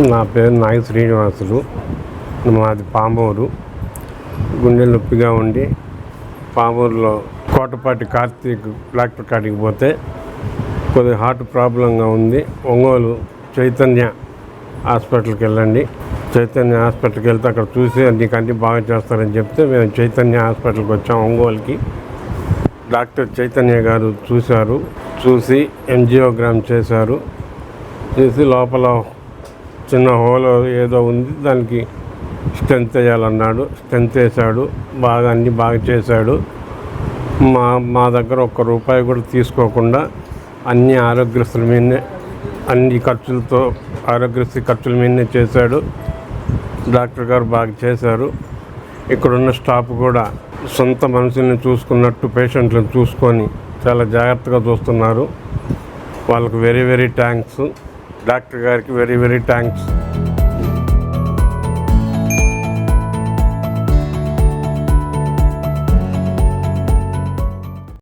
నా పేరు నాగ శ్రీనివాసులు. మాది పామూరు. గుండె నొప్పిగా ఉండి పామూరులో కోటపాటి కార్తీక్ డాక్టర్ కాడికి పోతే కొద్దిగా హార్ట్ ప్రాబ్లంగా ఉంది. ఒంగోలు చైతన్య హాస్పిటల్కి వెళ్ళండి. చైతన్య హాస్పిటల్కి వెళ్తే అక్కడ చూసి నీకు బాగా చేస్తారని చెప్తే మేము చైతన్య హాస్పిటల్కి వచ్చాము ఒంగోలుకి. డాక్టర్ చైతన్య గారు చూసి ఎంజియోగ్రామ్ చేశారు. చేసి లోపల చిన్న హోల్ ఏదో ఉంది, దానికి స్టెంత్ వేయాలన్నాడు. స్టెంత్ వేసాడు. అన్నీ బాగా చేశాడు. మా దగ్గర ఒక్క రూపాయి కూడా తీసుకోకుండా అన్ని ఆరోగ్యశ్రీ మీదనే, అన్ని ఖర్చులతో ఆరోగ్యశ్రీ ఖర్చుల మీదనే చేశాడు. డాక్టర్ గారు బాగా చేశారు. ఇక్కడున్న స్టాఫ్ కూడా సొంత మనుషుల్ని చూసుకున్నట్టు పేషెంట్లను చూసుకొని చాలా జాగ్రత్తగా చూస్తున్నారు. వాళ్ళకు వెరీ వెరీ థ్యాంక్స్. డాక్టర్ గారికి వెరీ వెరీ థ్యాంక్స్.